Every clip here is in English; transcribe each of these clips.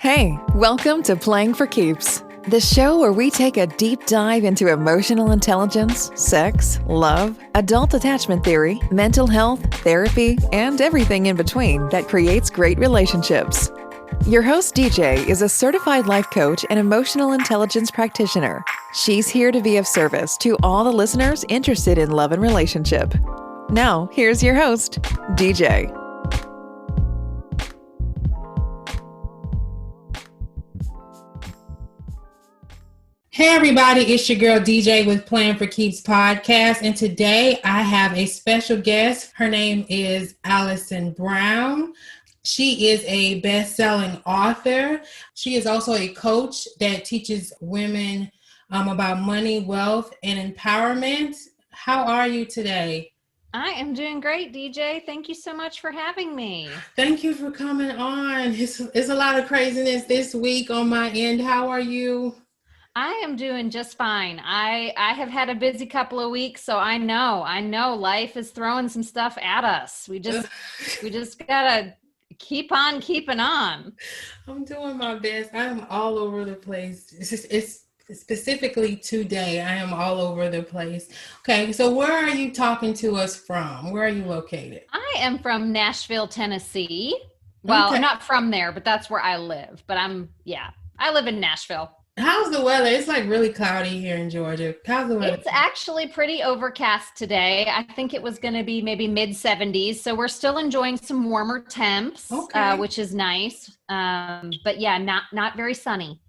Hey, welcome to Playing for Keeps, the show where we take a deep dive into emotional intelligence, sex, love, adult attachment theory, mental health, therapy, and everything in between that creates great relationships. Your host, DJ, is a certified life coach and emotional intelligence practitioner. She's here to be of service to all the listeners interested in love and relationship. Now, here's your host, DJ. Hey everybody, it's your girl DJ with Playing for Keeps podcast, and today I have a special guest. Her name is Alison Brown. She is a best-selling author. She is also a coach that teaches women about money, wealth, and empowerment. How are you today? I am doing great, DJ. Thank you so much for having me. Thank you for coming on. It's a lot of craziness this week on my end. How are you? I am doing just fine. I have had a busy couple of weeks, so I know life is throwing some stuff at us. We just gotta keep on keeping on. I'm doing my best. I'm all over the place. It's specifically today. I am all over the place. Okay, so where are you talking to us from? Where are you located? I am from Nashville, Tennessee. Well, okay. Not from there, but that's where I live. But I live in Nashville. How's the weather? It's like really cloudy here in Georgia. How's the weather? It's actually pretty overcast today. I think it was going to be maybe mid 70s. So we're still enjoying some warmer temps, which is nice. But yeah, not very sunny.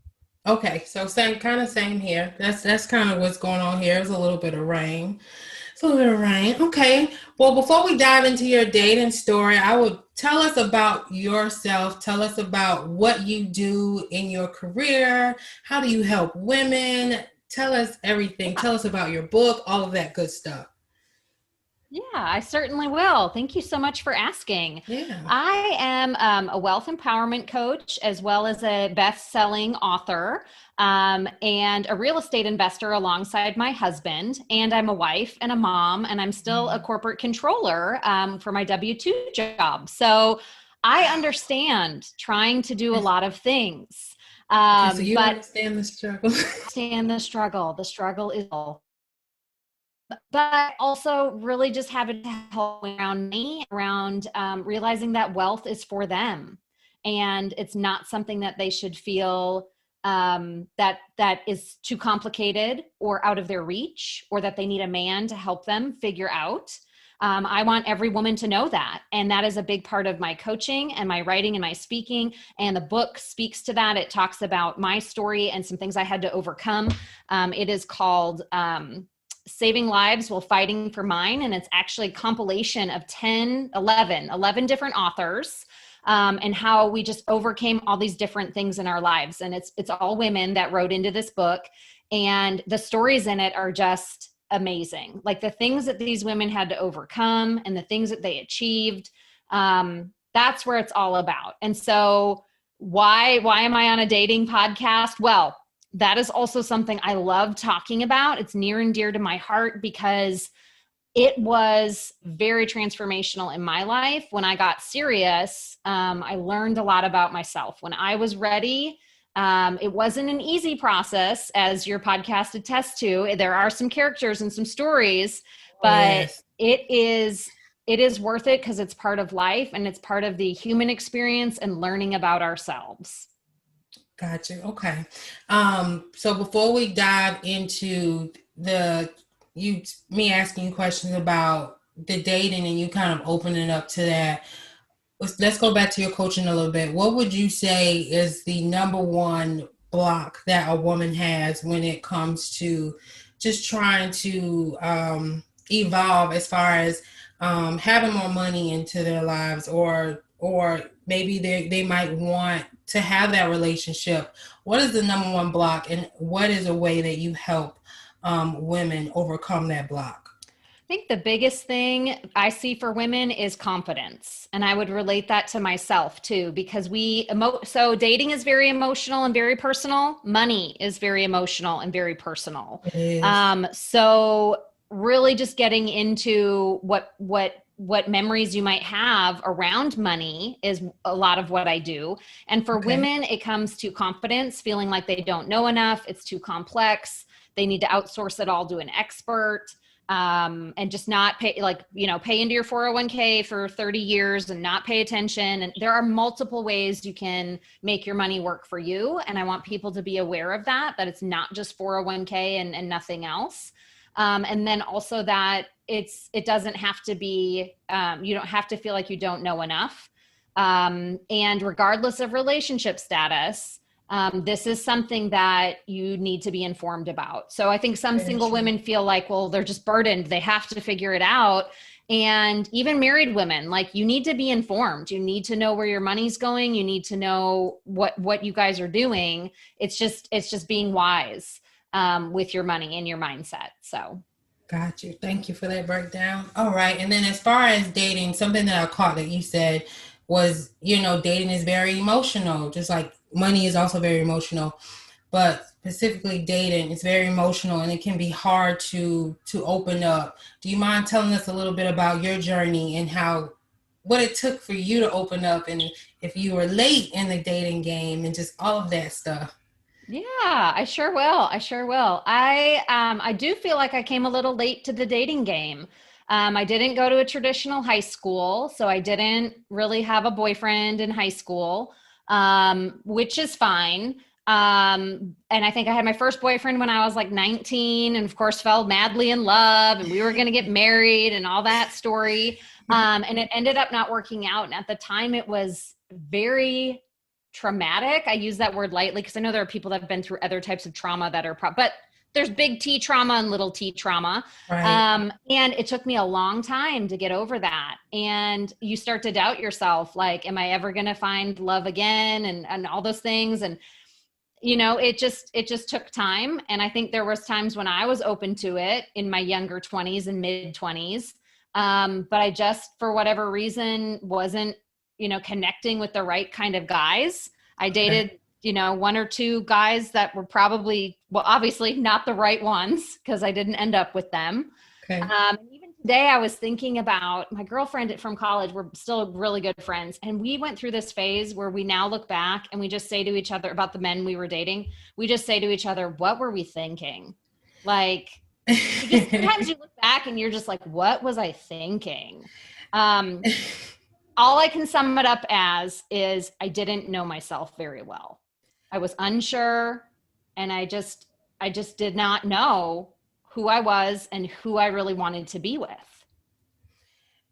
Okay. So same here. That's kind of what's going on here. There's a little bit of rain. Okay. Well, before we dive into your dating story, I would tell us about yourself. Tell us about what you do in your career. How do you help women? Tell us everything. Tell us about your book, all of that good stuff. Yeah, I certainly will. Thank you so much for asking. Yeah. I am a wealth empowerment coach as well as a best-selling author and a real estate investor alongside my husband. And I'm a wife and a mom, and I'm still a corporate controller for my W-2 job. So I understand trying to do a lot of things. So you understand the struggle. Understand the struggle. The struggle is all. But also really just having help around me, around realizing that wealth is for them. And it's not something that they should feel that is too complicated or out of their reach, or that they need a man to help them figure out. I want every woman to know that. And that is a big part of my coaching and my writing and my speaking. And the book speaks to that. It talks about my story and some things I had to overcome. It is called Saving Lives While Fighting for Mine. And it's actually a compilation of 11 different authors and how we just overcame all these different things in our lives. And it's all women that wrote into this book. And the stories in it are just amazing. Like the things that these women had to overcome and the things that they achieved. That's where it's all about. And so why am I on a dating podcast? Well, that is also something I love talking about. It's near and dear to my heart because it was very transformational in my life. When I got serious, I learned a lot about myself. When I was ready, it wasn't an easy process, as your podcast attests to. There are some characters and some stories, but it is worth it because it's part of life and it's part of the human experience and learning about ourselves. Gotcha. Okay. So before we dive into me asking you questions about the dating and you kind of opening up to that, let's go back to your coaching a little bit. What would you say is the number one block that a woman has when it comes to just trying to evolve as far as having more money into their lives, or maybe they might want to have that relationship? What is the number one block, and what is a way that you help women overcome that block? I think the biggest thing I see for women is confidence. And I would relate that to myself too, because so dating is very emotional and very personal. Money is very emotional and very personal. It is. So really just getting into what what memories you might have around money is a lot of what I do. And for women, it comes to confidence, feeling like they don't know enough. It's too complex. They need to outsource it all to an expert, and just not pay, like, pay into your 401k for 30 years and not pay attention. And there are multiple ways you can make your money work for you. And I want people to be aware of that it's not just 401k and nothing else. And then also that it doesn't have to be, you don't have to feel like you don't know enough. And regardless of relationship status, this is something that you need to be informed about. So I think some single women feel like, well, they're just burdened. They have to figure it out. And even married women, like, you need to be informed. You need to know where your money's going. You need to know what you guys are doing. It's just being wise with your money and your mindset. So. Got you. Thank you for that breakdown. All right. And then as far as dating, something that I caught that you said was, dating is very emotional, just like money is also very emotional, but specifically dating is very emotional, and it can be hard to open up. Do you mind telling us a little bit about your journey and what it took for you to open up, and if you were late in the dating game and just all of that stuff? Yeah, I sure will. I do feel like I came a little late to the dating game. I didn't go to a traditional high school, so I didn't really have a boyfriend in high school, which is fine. And I think I had my first boyfriend when I was like 19, and of course fell madly in love, and we were going to get married and all that story. And it ended up not working out. And at the time it was very traumatic. I use that word lightly because I know there are people that have been through other types of trauma that are, but there's big T trauma and little T trauma. Right. And it took me a long time to get over that. And you start to doubt yourself, like, am I ever going to find love again? And all those things. And, it just took time. And I think there was times when I was open to it in my younger 20s and mid 20s. But I just, for whatever reason, wasn't connecting with the right kind of guys. I dated, one or two guys that were probably, well, obviously not the right ones, because I didn't end up with them. Okay. Even today I was thinking about my girlfriend from college. We're still really good friends. And we went through this phase where we now look back and we just say to each other about the men we were dating. We just say to each other, what were we thinking? Like, sometimes you look back and you're just like, what was I thinking? All I can sum it up as is I didn't know myself very well. I was unsure, and I just did not know who I was and who I really wanted to be with.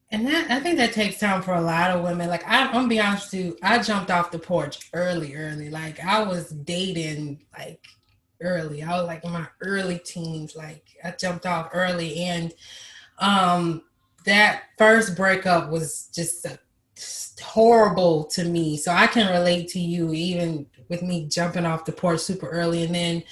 And I think that takes time for a lot of women. Like, I'm gonna be honest with you, I jumped off the porch early. Like, I was dating like early. I was like in my early teens. Like, I jumped off early, and that first breakup was just horrible to me. So I can relate to you, even with me jumping off the porch super early. And then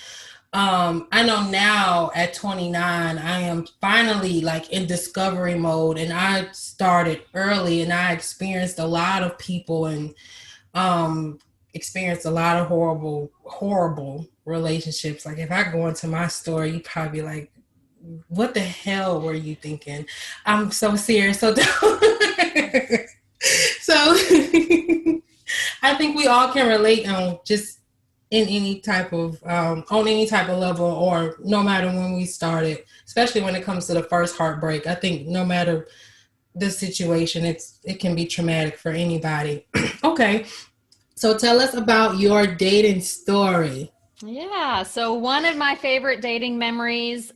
I know now at 29, I am finally like in discovery mode, and I started early, and I experienced a lot of people and experienced a lot of horrible relationships. Like, if I go into my story, you'd probably be like, what the hell were you thinking? I'm so serious. So I think we all can relate on just in any type of on any type of level, or no matter when we started, especially when it comes to the first heartbreak. I think no matter the situation, it can be traumatic for anybody. Okay, so tell us about your dating story. Yeah, so one of my favorite dating memories,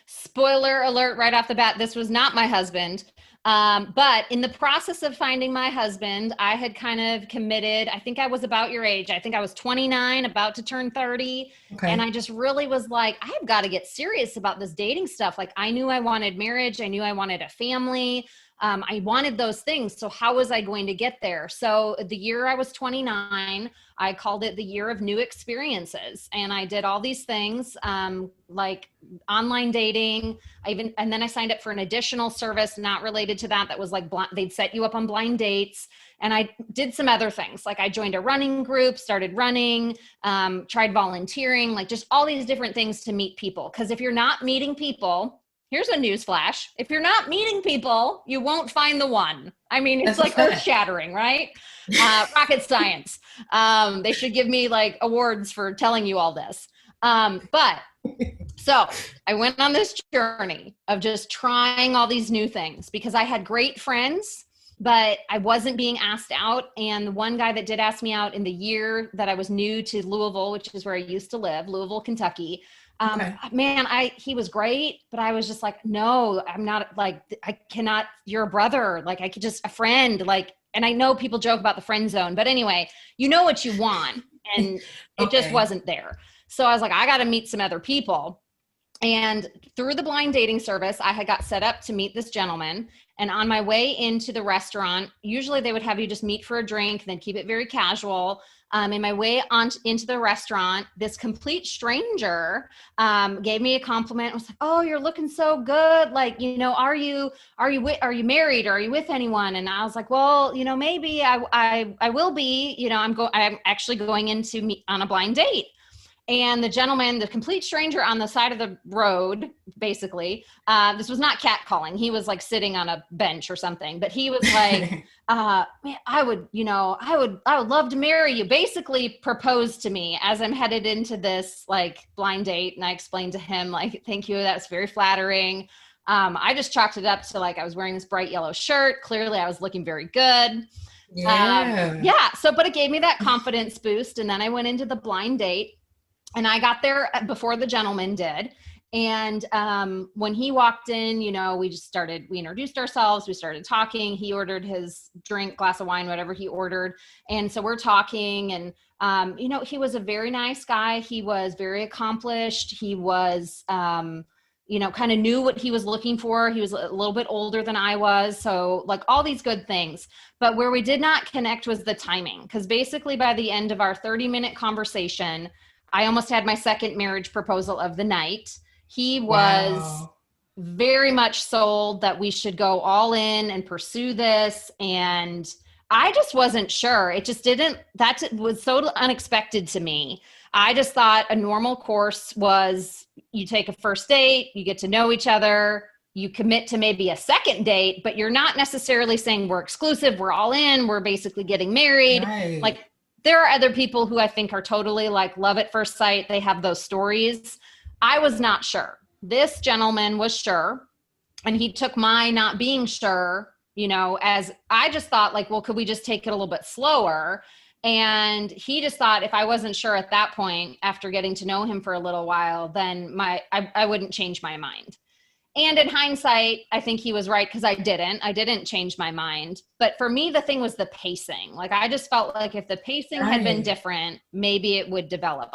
spoiler alert right off the bat, this was not my husband. But in the process of finding my husband, I had kind of committed. I think I was about your age. I think I was 29, about to turn 30. Okay. And I just really was like, I've got to get serious about this dating stuff. Like, I knew I wanted marriage. I knew I wanted a family. I wanted those things. So how was I going to get there? So the year I was 29, I called it the year of new experiences. And I did all these things, like online dating. And then I signed up for an additional service not related to that. That was like, they'd set you up on blind dates. And I did some other things. Like, I joined a running group, started running, tried volunteering, like just all these different things to meet people. Because if you're not meeting people here's a news flash. If you're not meeting people, you won't find the one. I mean, it's That's like earth shattering, right? Rocket science. They should give me like awards for telling you all this. But so I went on this journey of just trying all these new things because I had great friends, but I wasn't being asked out. And the one guy that did ask me out in the year that I was new to Louisville, which is where I used to live, Louisville, Kentucky. Man, he was great, but I was just like, no, I'm not, like, I cannot, you're a brother. Like, I could just, a friend, like, and I know people joke about the friend zone, but anyway, you know what you want. And it just wasn't there. So I was like, I got to meet some other people. And through the blind dating service, I had got set up to meet this gentleman. And on my way into the restaurant, usually they would have you just meet for a drink and then keep it very casual. In my way into the restaurant, this complete stranger gave me a compliment. I was like, "Oh, you're looking so good. Like, you know, are you married? Or are you with anyone?" And I was like, "Well, you know, maybe I will be. You know, I'm actually going in to meet on a blind date." And the gentleman, the complete stranger on the side of the road, basically, this was not catcalling. He was like sitting on a bench or something, but he was like, man, I would love to marry you. Basically proposed to me as I'm headed into this like blind date. And I explained to him like, thank you. That's very flattering. I just chalked it up to like, I was wearing this bright yellow shirt. Clearly I was looking very good. Yeah. So, but it gave me that confidence boost. And then I went into the blind date. And I got there before the gentleman did. And when he walked in, you know, we introduced ourselves. We started talking. He ordered his drink, glass of wine, whatever he ordered. And so we're talking and, you know, he was a very nice guy. He was very accomplished. He was, you know, kind of knew what he was looking for. He was a little bit older than I was. So like all these good things. But where we did not connect was the timing. Because basically by the end of our 30-minute conversation, I almost had my second marriage proposal of the night. He was very much sold that we should go all in and pursue this. And I just wasn't sure. It just that was so unexpected to me. I just thought a normal course was you take a first date, you get to know each other, you commit to maybe a second date, but you're not necessarily saying we're exclusive, we're all in, we're basically getting married. Right. Like, there are other people who I think are totally like love at first sight. They have those stories. I was not sure. This gentleman was sure. And he took my not being sure, you know, as I just thought like, well, could we just take it a little bit slower? And he just thought if I wasn't sure at that point, after getting to know him for a little while, then I wouldn't change my mind. And in hindsight, I think he was right because I didn't change my mind. But for me, the thing was the pacing. Like, I just felt like if the pacing had been different, maybe it would develop.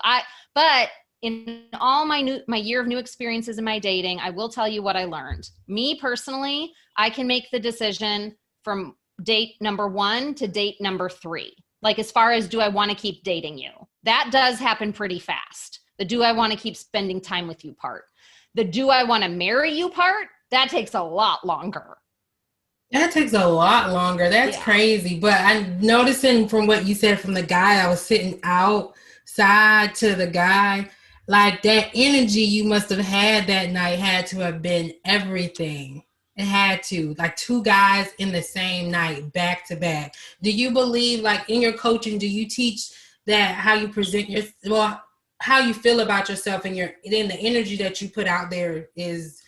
But in all my year of new experiences in my dating, I will tell you what I learned. Me personally, I can make the decision from date number 1 to date number 3. Like, as far as do I want to keep dating you? That does happen pretty fast. The do I want to keep spending time with you part. The do I want to marry you part, that takes a lot longer. That takes a lot longer. That's crazy. But I'm noticing from what you said from the guy, I was sitting outside to the guy, like that energy you must have had that night had to have been everything. It had to, like 2 guys in the same night, back to back. Do you believe, like in your coaching, do you teach that how you present how you feel about yourself and then the energy that you put out there is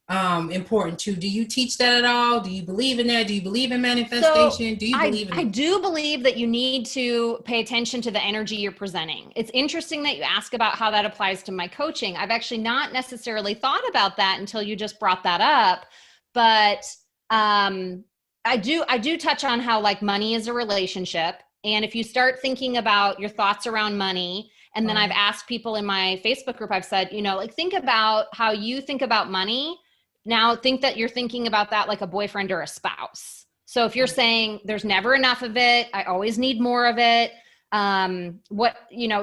important too? Do you teach that at all? Do you believe in that? Do you believe in manifestation? Do you believe in I do believe that you need to pay attention to the energy you're presenting. It's interesting that you ask about how that applies to my coaching. I've actually not necessarily thought about that until you just brought that up. But I do touch on how like money is a relationship. And if you start thinking about your thoughts around money, and then I've asked people in my Facebook group, I've said, you know, like think about how you think about money. Now think that you're thinking about that like a boyfriend or a spouse. So if you're saying there's never enough of it, I always need more of it.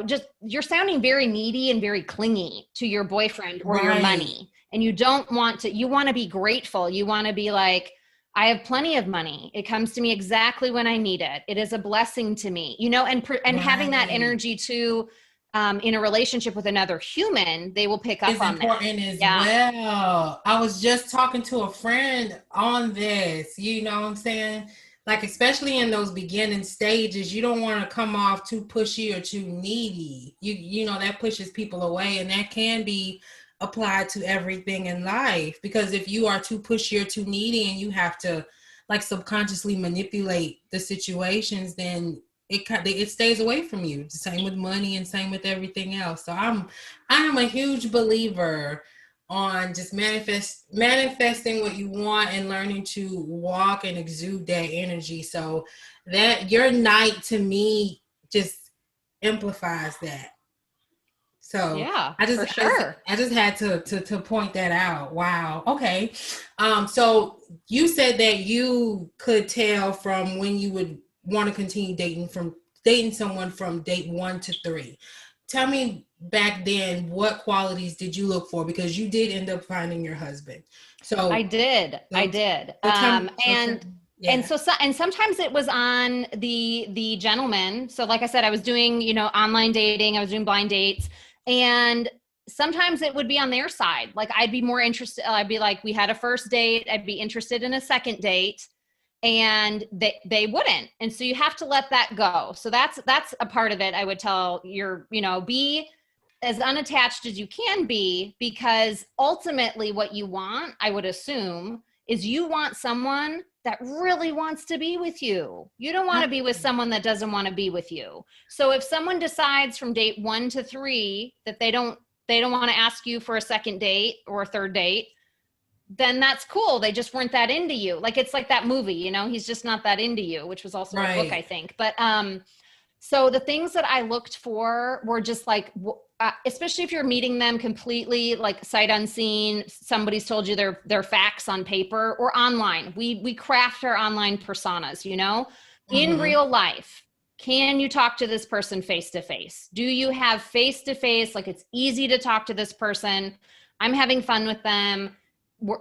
Just you're sounding very needy and very clingy to your boyfriend or your money. And you don't want to, you want to be grateful. You want to be like, I have plenty of money. It comes to me exactly when I need it. It is a blessing to me, you know, and having that energy too. in a relationship with another human, they will pick up on that. It's important as well. I was just talking to a friend on this, you know what I'm saying? Like, especially in those beginning stages, you don't want to come off too pushy or too needy. You know, that pushes people away, and that can be applied to everything in life. Because if you are too pushy or too needy and you have to like subconsciously manipulate the situations, then it stays away from you. Same with money and same with everything else. So I am a huge believer on just manifesting what you want and learning to walk and exude that energy. So that your night to me just amplifies that. So yeah, I just had to point that out. Wow. Okay. So you said that you could tell from when you would want to continue dating someone from date 1 to 3. Tell me back then, what qualities did you look for? Because you did end up finding your husband. So I did. And sometimes it was on the gentleman. So like I said, I was doing, you know, online dating, I was doing blind dates, and sometimes it would be on their side. Like I'd be more interested. I'd be like, we had a first date. I'd be interested in a second date, and they wouldn't. And so you have to let that go. So that's a part of it. I would tell be as unattached as you can be, because ultimately what you want, I would assume, is you want someone that really wants to be with you. You don't want to be with someone that doesn't want to be with you. So if someone decides from date 1 to 3 that they don't want to ask you for a second date or a third date, then that's cool. They just weren't that into you. Like, it's like that movie, you know, he's just not that into you, which was also a book, I think. But, so the things that I looked for were just like, especially if you're meeting them completely like sight unseen, somebody's told you their facts on paper or online. We craft our online personas, you know, in real life. Can you talk to this person face to face? Do you have face to face? Like, it's easy to talk to this person. I'm having fun with them.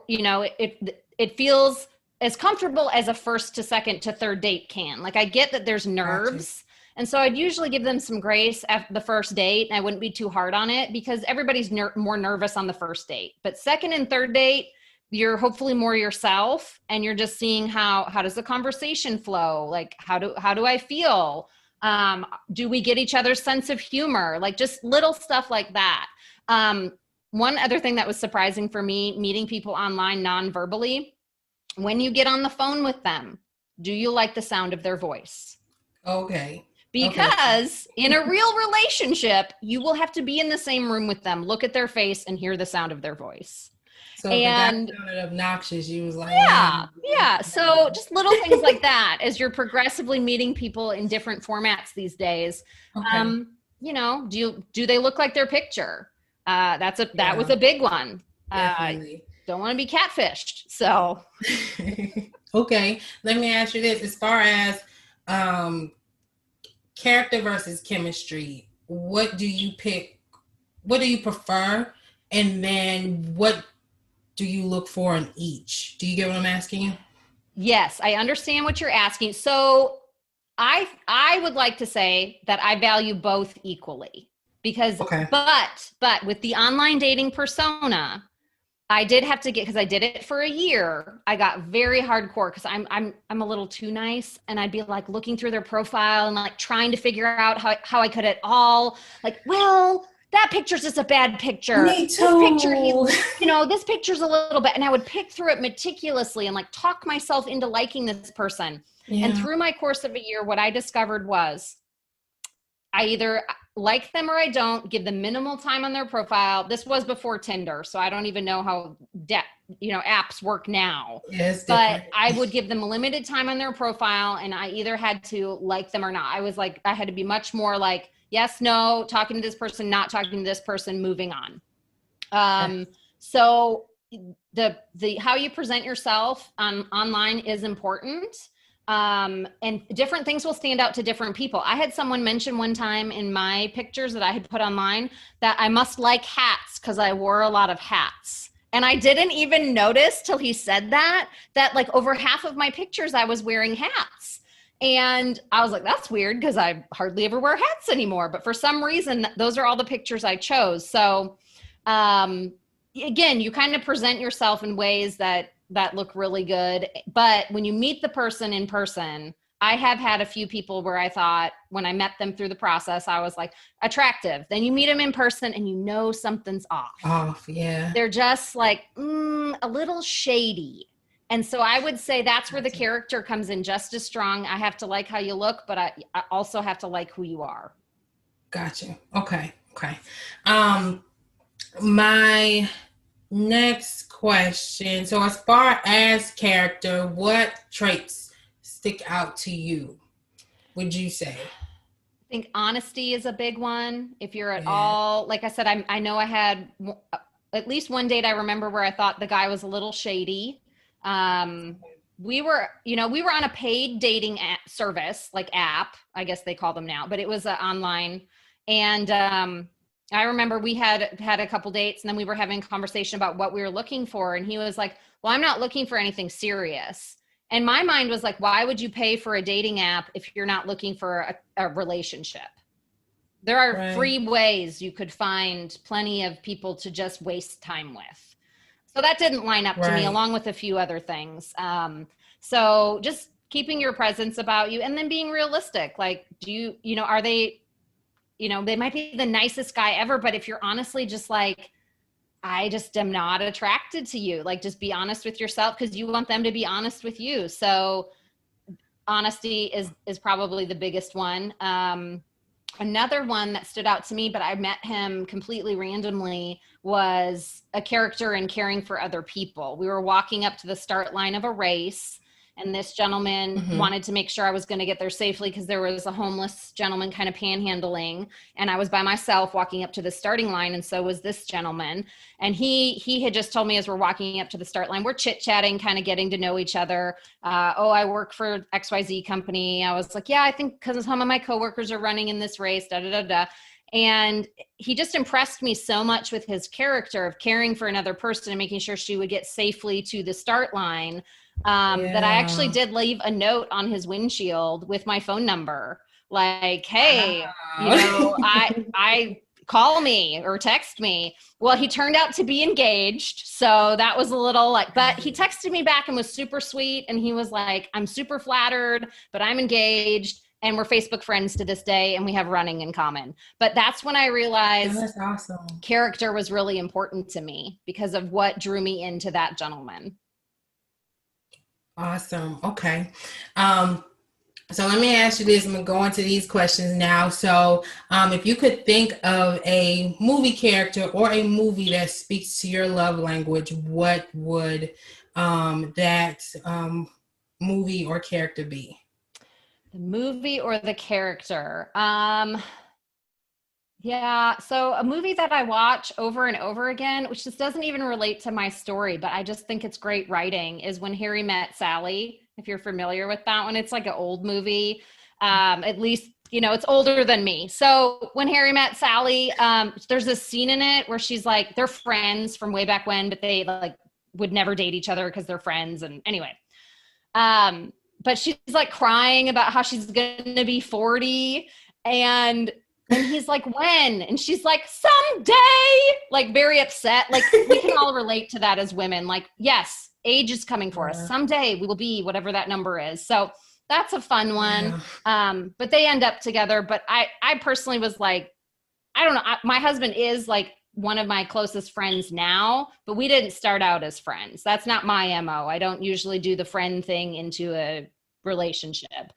You know, it feels as comfortable as a first to second to third date can. Like, I get that there's nerves. And so I'd usually give them some grace after the first date, and I wouldn't be too hard on it, because everybody's more nervous on the first date. But second and third date, you're hopefully more yourself, and you're just seeing how does the conversation flow? Like, how do I feel? Do we get each other's sense of humor? Like, just little stuff like that. One other thing that was surprising for me, meeting people online non-verbally, when you get on the phone with them, do you like the sound of their voice? Okay. Because in a real relationship, you will have to be in the same room with them, look at their face, and hear the sound of their voice. So if it sounded obnoxious, you was like, yeah. So just little things like that, as you're progressively meeting people in different formats these days. Okay. You know, do they look like their picture? That was a big one. Don't want to be catfished. So. Okay. Let me ask you this. As far as character versus chemistry, what do you pick? What do you prefer? And then what do you look for in each? Do you get what I'm asking you? Yes, I understand what you're asking. So I would like to say that I value both equally, because, but with the online dating persona, I did have to because I did it for a year. I got very hardcore because I'm a little too nice, and I'd be like looking through their profile and like trying to figure out how I could at all, like, well, that picture's just a bad picture. Me too. This picture, this picture's a little bit, and I would pick through it meticulously and like talk myself into liking this person. Yeah. And through my course of a year, what I discovered was I either like them or I don't. Give them minimal time on their profile. This was before Tinder, so I don't even know how apps work now. Yes, but I would give them limited time on their profile, and I either had to like them or not. I was like, I had to be much more like yes, no, talking to this person, not talking to this person, moving on. So the how you present yourself online is important. And different things will stand out to different people. I had someone mention one time in my pictures that I had put online that I must like hats because I wore a lot of hats. And I didn't even notice till he said that like over half of my pictures I was wearing hats. And I was like, that's weird because I hardly ever wear hats anymore. But for some reason, those are all the pictures I chose. So again, you kind of present yourself in ways that look really good. But when you meet the person in person, I have had a few people where I thought when I met them through the process, I was like attractive. Then you meet them in person and you know something's off. Off, yeah. They're just like a little shady. And so I would say that's where the character comes in just as strong. I have to like how you look, but I also have to like who you are. Gotcha. Okay. My next question. So as far as character, what traits stick out to you, would you say? I think honesty is a big one. If you're at all, like I said, I know I had at least one date I remember where I thought the guy was a little shady. We were on a paid dating service, like app, I guess they call them now, but it was online. And I remember we had a couple dates, and then we were having a conversation about what we were looking for. And he was like, well, I'm not looking for anything serious. And my mind was like, why would you pay for a dating app if you're not looking for a relationship? There are free ways you could find plenty of people to just waste time with. So that didn't line up to me, along with a few other things. So just keeping your presence about you, and then being realistic. Like, are they, they might be the nicest guy ever, but if you're honestly just like, I just am not attracted to you, like, just be honest with yourself, because you want them to be honest with you. So honesty is probably the biggest one. Another one that stood out to me, but I met him completely randomly, was a character in caring for other people. We were walking up to the start line of a race, and this gentleman wanted to make sure I was going to get there safely because there was a homeless gentleman kind of panhandling, and I was by myself walking up to the starting line, and so was this gentleman. And he had just told me as we're walking up to the start line, we're chit-chatting, kind of getting to know each other. I work for XYZ company. I was like, yeah, I think because some of my coworkers are running in this race, da-da-da-da. And he just impressed me so much with his character of caring for another person and making sure she would get safely to the start line, that I actually did leave a note on his windshield with my phone number. Like, hey, I call me or text me. Well, he turned out to be engaged. So that was a little like, but he texted me back and was super sweet. And he was like, I'm super flattered, but I'm engaged. And we're Facebook friends to this day, and we have running in common. But that's when I realized that's awesome. Character was really important to me because of what drew me into that gentleman. Awesome. Okay. So let me ask you this. I'm going to go into these questions now. So if you could think of a movie character or a movie that speaks to your love language, what would that movie or character be? The movie or the character? Yeah, so a movie that I watch over and over again, which just doesn't even relate to my story, but I just think it's great writing, is When Harry Met Sally. If you're familiar with that one, it's like an old movie. At least, it's older than me. So When Harry Met Sally, there's this scene in it where she's like, they're friends from way back when, but they like would never date each other because they're friends. And anyway, but she's like crying about how she's going to be 40, and he's like, when? And she's like, someday, like very upset. Like, we can all relate to that as women. Like, yes, age is coming for us. Someday we will be whatever that number is. So that's a fun one. But they end up together. But I personally was like, I don't know. My husband is like one of my closest friends now, but we didn't start out as friends. That's not my MO. I don't usually do the friend thing into a relationship.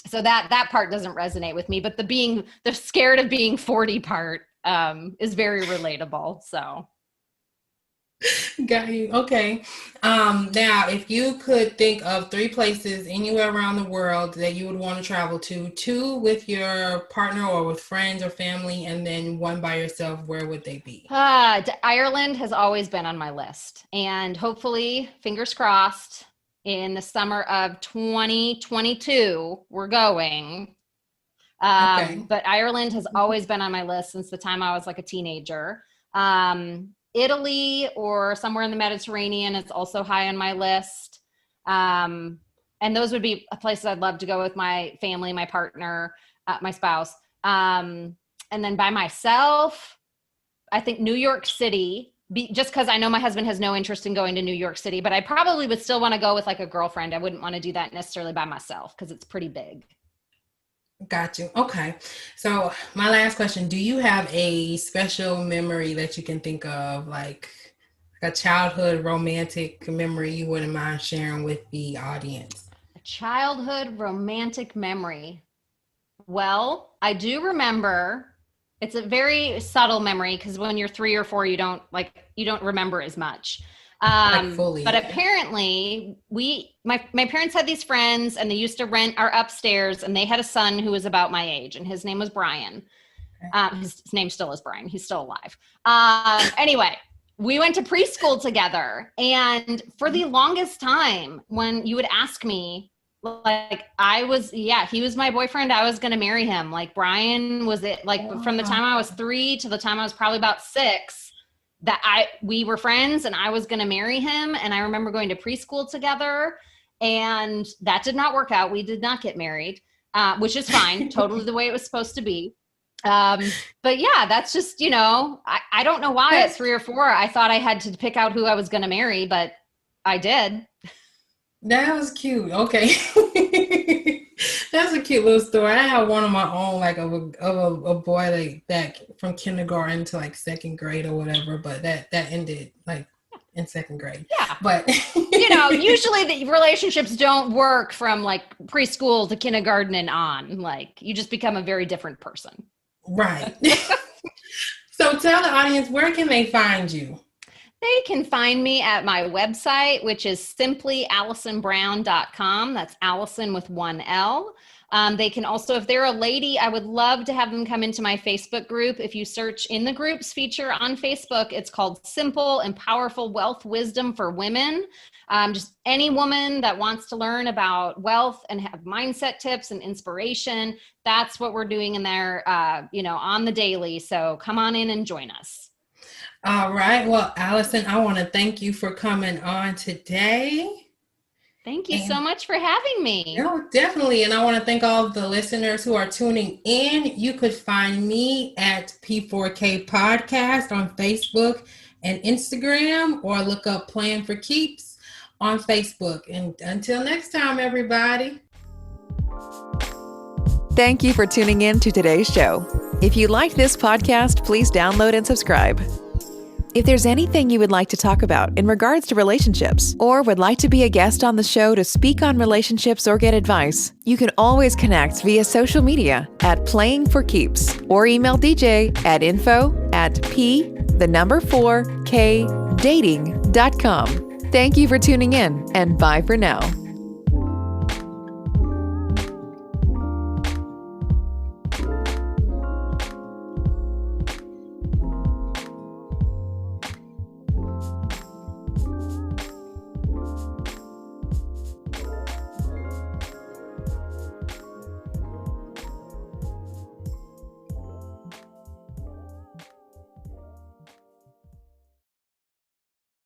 So that part doesn't resonate with me, but the scared of being 40 part is very relatable. So. Got you. Okay. Now, if you could think of 3 places anywhere around the world that you would want to travel to, 2 with your partner or with friends or family, and then 1 by yourself, where would they be? Ireland has always been on my list, and hopefully, fingers crossed, in the summer of 2022, we're going. But Ireland has always been on my list since the time I was like a teenager. Italy or somewhere in the Mediterranean is also high on my list. And those would be places I'd love to go with my family, my partner, my spouse. And then by myself, I think New York City, just because I know my husband has no interest in going to New York City, but I probably would still want to go with like a girlfriend. I wouldn't want to do that necessarily by myself because it's pretty big. Got you. Okay. So my last question, do you have a special memory that you can think of, like a childhood romantic memory you wouldn't mind sharing with the audience? A childhood romantic memory. Well, I do remember, it's a very subtle memory because when you're 3 or 4, you don't remember as much. But apparently my parents had these friends and they used to rent our upstairs, and they had a son who was about my age, and his name was Brian. His name still is Brian. He's still alive. Anyway, we went to preschool together, and for the longest time when you would ask me, like, he was my boyfriend. I was going to marry him. Like, Brian was it, like, from the time I was 3 to the time I was probably about 6, we were friends and I was going to marry him. And I remember going to preschool together, and that did not work out. We did not get married, which is fine. Totally the way it was supposed to be. But yeah, that's just, I don't know why at 3 or 4, I thought I had to pick out who I was going to marry, but I did. That was cute. Okay. That's a cute little story. I had one of my own, like of a boy like that from kindergarten to like 2nd grade or whatever, but that ended like in 2nd grade. Yeah. But usually the relationships don't work from like preschool to kindergarten and on. Like, you just become a very different person. Right. So tell the audience, where can they find you? They can find me at my website, which is simplyalisonbrown.com. That's Allison with 1 L. They can also, if they're a lady, I would love to have them come into my Facebook group. If you search in the groups feature on Facebook, it's called Simple and Powerful Wealth Wisdom for Women. Just any woman that wants to learn about wealth and have mindset tips and inspiration. That's what we're doing in there, on the daily. So come on in and join us. All right. Well, Allison, I want to thank you for coming on today. Thank you so much for having me. No, definitely. And I want to thank all of the listeners who are tuning in. You could find me at P4K Podcast on Facebook and Instagram, or look up Playing for Keeps on Facebook. And until next time, everybody. Thank you for tuning in to today's show. If you liked this podcast, please download and subscribe. If there's anything you would like to talk about in regards to relationships, or would like to be a guest on the show to speak on relationships or get advice, you can always connect via social media at Playing for Keeps, or email DJ at info@p4kdating.com. Thank you for tuning in, and bye for now.